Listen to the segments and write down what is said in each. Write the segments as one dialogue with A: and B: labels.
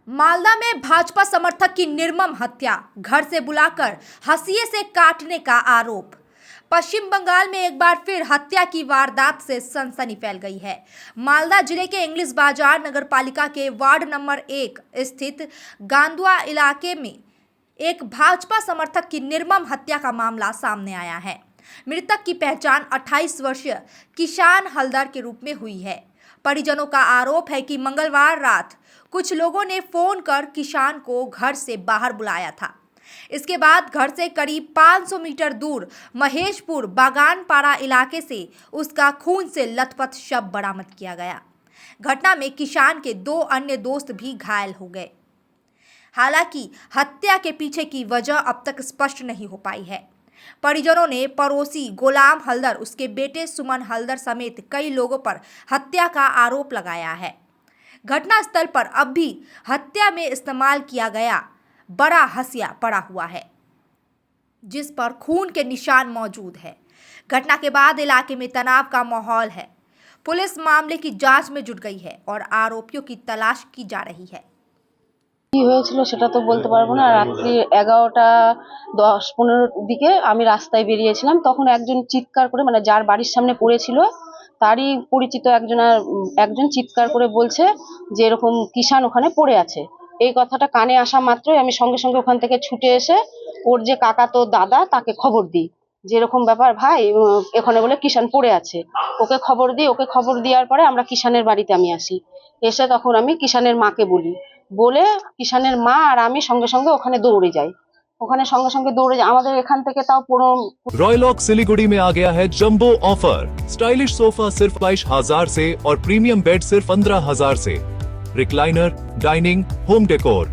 A: मालदा में भाजपा समर्थक की निर्मम हत्या, घर से बुलाकर हंसिए से काटने का आरोप। पश्चिम बंगाल में एक बार फिर हत्या की वारदात से सनसनी फैल गई है। मालदा जिले के इंग्लिश बाजार नगर पालिका के वार्ड नंबर 1 स्थित गांदुआ इलाके में एक भाजपा समर्थक की निर्मम हत्या का मामला सामने आया है। मृतक की पहचान 28 वर्षीय किसान हलदर के रूप में हुई है। परिजनों का आरोप है कि मंगलवार रात कुछ लोगों ने फोन कर किसान को घर से बाहर बुलाया था। इसके बाद घर से करीब 500 मीटर दूर महेशपुर बागानपाड़ा इलाके से उसका खून से लथपथ शव बरामद किया गया। घटना में किसान के 2 अन्य दोस्त भी घायल हो गए। हालांकि हत्या के पीछे की वजह अब तक स्पष्ट नहीं हो पाई है। परिजनों ने पड़ोसी गुलाम हलदर, उसके बेटे सुमन हलदर समेत कई लोगों पर हत्या का आरोप लगाया है। घटनास्थल पर अब भी हत्या में इस्तेमाल किया गया बड़ा हंसिया पड़ा हुआ है, जिस पर खून के निशान मौजूद है। घटना के बाद इलाके में तनाव का माहौल है। पुलिस मामले की जांच में जुट गई है और आरोपियों की तलाश की जा रही है।
B: কি হয়েছিল সেটা তো বলতে পারবো না। রাত্রি 11টা 10-15 দিকে আমি রাস্তায় বেরিয়েছিলাম, তখন একজন চিৎকার করে, মানে যার বাড়ির সামনে পড়েছিল তারই পরিচিত একজন চিৎকার করে বলছে যে এরকম কিষান ওখানে পড়ে আছে। এই কথাটা কানে আসা মাত্রই আমি সঙ্গে সঙ্গে ওখান থেকে ছুটে এসে ওর যে কাকাতো দাদা তাকে খবর দিই যে এরকম ব্যাপার ভাই, এখানে বলে কিষান পড়ে আছে। ওকে খবর দেওয়ার পরে আমরা কিষানের বাড়িতে আমি আসি। এসে তখন আমি কিষানের মাকে বলে কিষানের মা আর আমি সঙ্গে সঙ্গে ওখানে দৌড়ে যাই। আমাদের এখান থেকে তাও
C: रॉयलॉक सिलीगुड़ी में आ गया है जंबो ऑफर। स्टाइलिश सोफा सिर्फ 22,000 से और प्रीमियम बेड सिर्फ 15,000 से। Recliner, dining, home decor,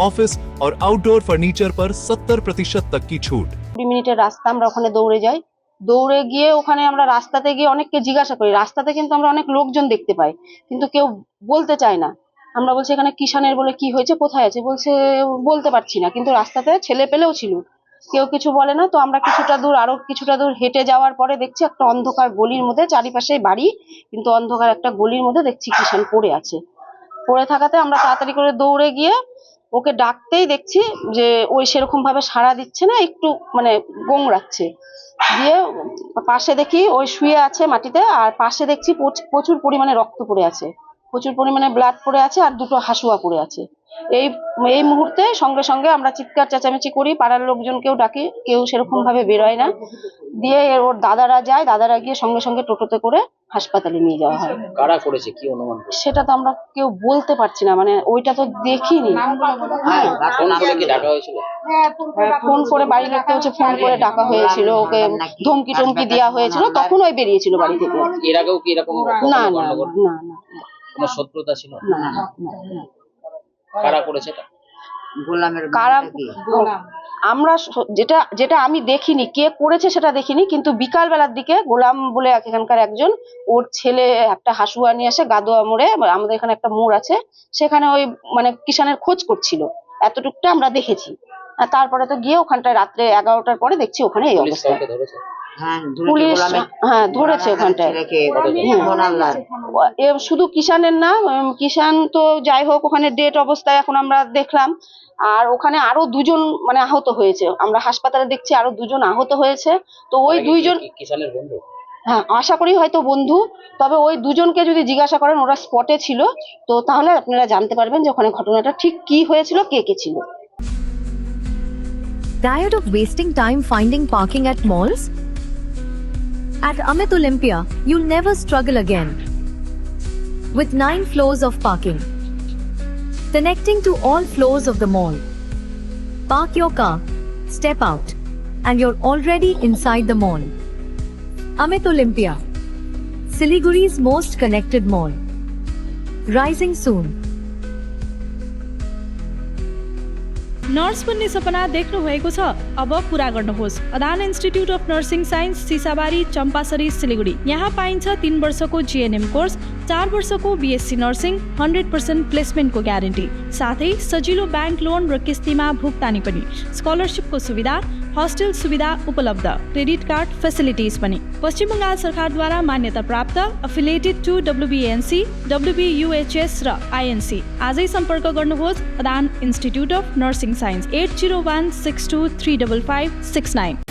C: office और आउटडोर फर्नीचर पर 70% तक की छूट।
B: 20 মিনিটের রাস্তা আমরা ওখানে দৌড়ে যাই। দৌড়ে গিয়ে ওখানে আমরা রাস্তাতে গিয়ে অনেককে জিজ্ঞাসা করি। রাস্তাতে কিন্তু আমরা অনেক লোকজন দেখতে পাই, কিন্তু কেউ বলতে চায় না। আমরা বলছি এখানে কিষানের বলে কি হয়েছে, কোথায় আছে, বলছে বলতে পারছি না। কিন্তু রাস্তাতে ছেলে পেলেও ছিল, কেউ কিছু বলে না। তো আমরা আরো কিছুটা দূর হেঁটে যাওয়ার পরে দেখছি একটা অন্ধকার গলির মধ্যে, চারিপাশে বাড়ি কিন্তু অন্ধকার একটা গলির মধ্যে দেখছি কিষান পড়ে আছে। পড়ে থাকাতে আমরা তাড়াতাড়ি করে দৌড়ে গিয়ে ওকে ডাকতেই দেখছি যে ওই সেরকম ভাবে সাড়া দিচ্ছে না, একটু মানে গোংড়াচ্ছে। দিয়ে পাশে দেখি ওই শুয়ে আছে মাটিতে, আর পাশে দেখছি প্রচুর পরিমাণে রক্ত পড়ে আছে, প্রচুর পরিমাণে ব্লাড পড়ে আছে, আর 2টো হাসুয়া পড়ে আছে। এই মুহূর্তে সঙ্গে সঙ্গে আমরা চিৎকার চেঁচামেচি করি, পাড়ার লোকজনকেও ডাকি, কেউ সেরকম ভাবে বেরোয় না। দিয়ে ওর দাদারা গিয়ে সঙ্গে সঙ্গে টোটোতে করে হাসপাতালে নিয়ে যাওয়া হয়।
D: কারা করেছে কি অনুমান?
B: সেটা তো আমরা কেউ বলতে পারছি না, মানে ওইটা তো দেখিনি।
D: ফোন করে কি ডাকা হয়েছিল?
B: ফোন করে বাড়ির লোককে ফোন করে ডাকা হয়েছিল, ওকে ধমকি টমকি দেওয়া হয়েছিল, তখন ওই বেরিয়েছিল বাড়ি থেকে।
D: এর আগেও কি এরকম
B: না
D: কোনো শত্রুতা ছিল?
B: না।
D: কারা করেছে এটা?
B: আমরা যেটা আমি দেখিনি, কে করেছে সেটা দেখিনি, কিন্তু বিকাল বেলার দিকে গোলাম বলে এখানকার একজন, ওর ছেলে একটা হাসুয়া নিয়ে আসে গাদোয়া মোড়ে, আমাদের এখানে একটা মোড় আছে, সেখানে ওই মানে কিষানের খোঁজ করছিল। এতটুকুটা আমরা দেখেছি। আর তারপরে তো গিয়ে ওখানটায় রাত্রে 11টার পরে দেখছি ওখানে এই অবস্থা। পুলিশ ধরেছে ওখানটায়। শুধু কিষানের না, কিষান তো যাই হোক ওখানে ডেড অবস্থায় এখন আমরা দেখলাম। আর ওখানে আরো 2জন মানে আহত হয়েছে, আমরা হাসপাতালে দেখছি আরো 2জন আহত হয়েছে। তো ওই 2জন
D: কিষানের বন্ধু,
B: হ্যাঁ আশা করি হয়তো বন্ধু। তবে ওই 2জনকে যদি জিজ্ঞাসা করেন, ওরা স্পটে ছিল, তো তাহলে আপনারা জানতে পারবেন যে ওখানে ঘটনাটা ঠিক কি হয়েছিল, কে ছিল।
E: Tired of wasting time finding parking at malls? At Amit Olympia, you'll never struggle again. With 9 floors of parking, connecting to all floors of the mall. Park your car, step out, and you're already inside the mall. Amit Olympia, Siliguri's most connected mall. Rising soon.
F: Nurse बन्ने सपना देख्नु भएको छ? अब पूरा गर्नुहोस्। Adan institute of nursing science, Sisabari, Champasari, Siliguri. यहाँ पाइन्छ 3 वर्षको जीएनएम कोर्स, 4 वर्षको बीएससी नर्सिङ, 100% प्लेसमेन्टको ग्यारेन्टी, साथै सजिलो ब्याङ्क लोन र किस्तीमा भुक्तानी पनि, स्कलरसिपको सुविधा, हस्टेल सुविधा उपलब्ध, क्रेडिट कार्ड फेसिलिटिज पनि। पश्चिम बङ्गाल सरकारद्वारा मान्यता प्राप्त, अफिलिएटेड टु WBNC, WBUHS र INC। आजै सम्पर्क गर्नुहोस् Adan institute of nursing science 80162355669।